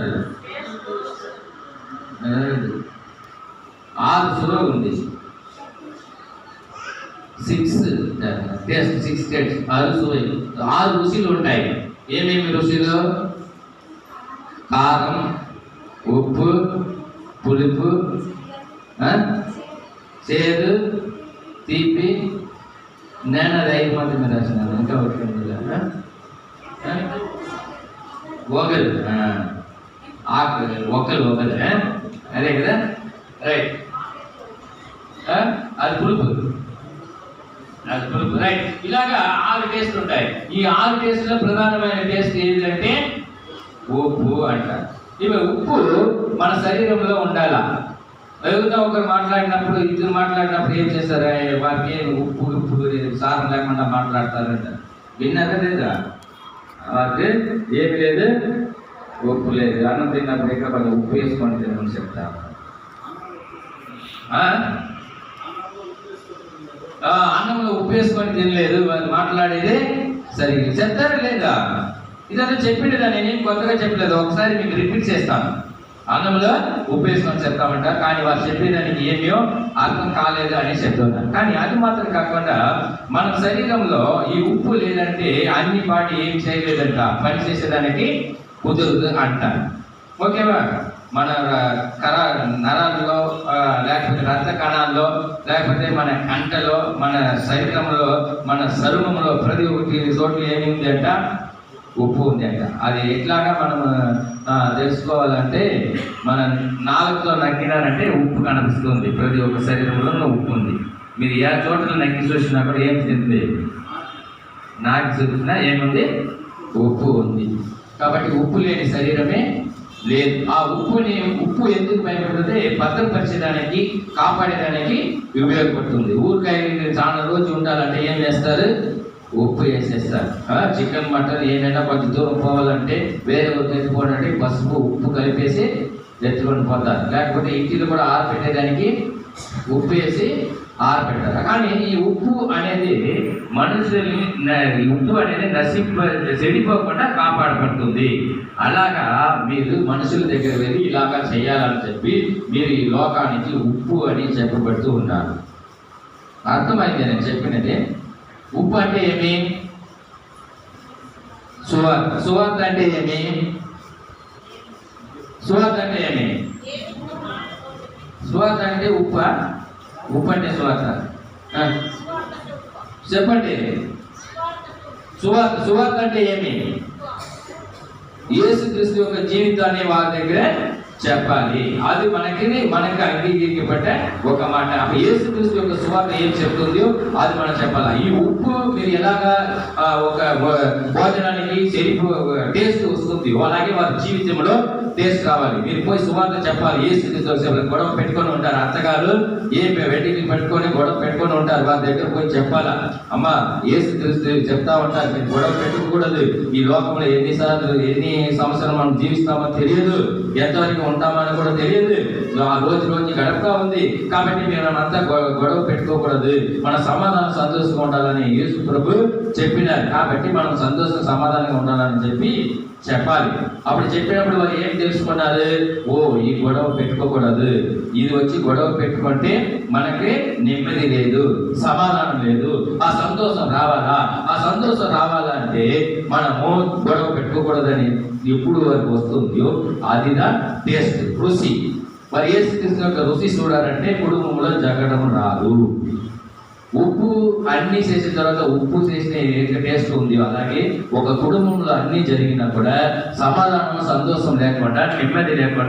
ఏమన్నారు? 6 సులువు ఉంది, 6 టేస్ట్, 6 టేస్ట్, 6 రుచులు ఉంటాయి. ఏమేమి రుచులు? కారం, ఉప్పు, పులుపు, చేదు, తీపి. నేను అది 5 మాత్రమే రాసినాను, ఇంకా ఒకటి ఒగలు, ఒక్కలు అదే కదా, రైట్. అది పులుపు, రైట్. ఇలాగా 6 టేస్ట్లు ఉంటాయి. ఈ 6 టేస్ట్లో ప్రధానమైన టేస్ట్ ఏంటంటే ఉప్పు అంటారు. ఇవి ఉప్పు మన శరీరంలో ఉండాలా. ఎవరితో ఒకరు మాట్లాడినప్పుడు, ఇద్దరు మాట్లాడినప్పుడు ఏం చేస్తారు? వారికి ఉప్పు సారం లేకుండా మాట్లాడతారంట. విన్నారా లేదా? వారికి ఏమి లేదు, ఉప్పు లేదు. అన్నం తిన్నప్పుడు ఇంకా కొంచెం ఉప్పు వేసుకొని తినమని చెప్తారు. అన్నంలో ఉప్పు వేసుకొని తినలేదు, వాళ్ళు మాట్లాడేది సరిగ్గా చెప్తారా లేదా? ఇదంతా చెప్పిండేదా? నేనేం కొత్తగా చెప్పలేదు, ఒకసారి మీకు రిపీట్ చేస్తాను. అన్నంలో ఉప్పు వేసుకొని చెప్తామంట, కానీ వాళ్ళు చెప్పేదానికి ఏమో అర్థం కాలేదు అని చెప్తున్నారు. కానీ అది మాత్రం కాకుండా మన శరీరంలో ఈ ఉప్పు లేదంటే అన్ని పాటి ఏం చేయలేదంట, పని చేసేదానికి కుదరదు అంటారు. ఓకేవా? మన నరాల్లో, లేకపోతే రక్త కణాల్లో, లేకపోతే మన కంటలో, మన శరీరంలో, మన చర్మంలో ప్రతి ఒక్కటి చోట్ల ఏమింది అంట, ఉప్పు ఉంది అంట. అది ఎట్లాగా మనం తెలుసుకోవాలంటే, మన నాలుగుతో నక్కినారంటే ఉప్పు కనిపిస్తుంది. ప్రతి ఒక్క శరీరంలో ఉప్పు ఉంది. మీరు ఏ చోట్ల నక్కి చూసినా కూడా ఏం తింది, నాకు చూసినా ఏముంది, ఉప్పు ఉంది. కాబట్టి ఉప్పు లేని శరీరమే లేదు. ఆ ఉప్పు ఎందుకు భయపడుతుంది? భద్రపరిచేదానికి, కాపాడేదానికి ఉపయోగపడుతుంది. ఊరికాయ చాలా రోజు ఉండాలంటే ఏం చేస్తారు? ఉప్పు వేసేస్తారు. చికెన్, మటన్ ఏమైనా కొంచెం దూరం పోవాలంటే, వేరే ఊరికి ఎత్తుకోవాలంటే పసుపు, ఉప్పు కలిపేసి ఎత్తుకొని పోతారు. లేకపోతే ఇంటిలో కూడా ఆరబెట్టేదానికి ఉప్పు వేసి ఆరబెట్టారు. కానీ ఈ ఉప్పు అనేది ఉప్పు అనేది చెడిపోకుండా కాపాడబడుతుంది. అలాగా మీరు మనుషుల దగ్గర వెళ్ళి ఇలాగా చేయాలని చెప్పి మీరు ఈ లోకానికి ఉప్పు అని చెప్పబడుతూ ఉన్నారు. అర్థమైంది నేను చెప్పినది? ఉప్పు అంటే ఏమి? సువార్త అంటే ఏమి? సువార్త అంటే ఏమి? సువార్త అంటే ఉప్ప. ఉప్పు అంటే సువార్త చెప్పండి. సువార్త అంటే ఏమి? యేసుక్రీస్తు యొక్క జీవితాన్ని వారి దగ్గర చెప్పాలి. అది మనకి అంగీకరించబడ్డ ఒక మాట. యేసుక్రీస్తు యొక్క సువార్త ఏం చెప్తుందో అది మనం చెప్పాలి. ఈ ఉప్పు మీరు ఎలాగా ఒక భోజనానికి టేస్ట్ వస్తుంది, అలాగే వారి జీవితంలో టేస్ట్ రావాలి. మీరు పోయి సువార్త చెప్పాలి. యేసుక్రీస్తు గొడవ పెట్టుకొని ఉంటారు, అత్తగారు వెడ్డింగ్ పెట్టుకొని గొడవ పెట్టుకొని ఉంటారు. వారి దగ్గర పోయి చెప్పాలా, అమ్మా యేసుక్రీస్తు చెప్తా ఉంటారు, మీరు గొడవ పెట్టుకోకూడదు. ఈ లోకంలో ఎన్ని సంవత్సరాలు మనం జీవిస్తామో తెలియదు, ఎంతవరకు ఉంటామని కూడా తెలియదు, ఆ రోజు గడుపుతా ఉంది. కాబట్టి మేము అంతా గొడవ పెట్టుకోకూడదు, మన సమాధానం సంతోషంగా ఉండాలని యేసు ప్రభు చెప్పినారు. కాబట్టి మనం సంతోషం సమాధానంగా ఉండాలని చెప్పాలి. అప్పుడు చెప్పినప్పుడు వాళ్ళు ఏం తెలుసుకున్నారు? ఓ, ఈ గొడవ పెట్టుకోకూడదు, ఇది వచ్చి గొడవ పెట్టుకుంటే మనకి నెమ్మది లేదు, సమాధానం లేదు. ఆ సంతోషం రావాలంటే మనము గొడవ పెట్టుకోకూడదని ఎప్పుడు వరకు వస్తుందో అది టేస్ట్, రుచి. మరి యేసుక్రీస్తు యొక్క రుచి చూడాలంటే కుటుంబంలో జరగడం రాదు. ఉప్పు అన్ని చేసిన తర్వాత ఉప్పు చేసిన టేస్ట్ ఉంది. అలాగే ఒక కుటుంబంలో అన్ని జరిగినా కూడా సమాధానం, సంతోషం లేకుండా, నెమ్మది లేకుండా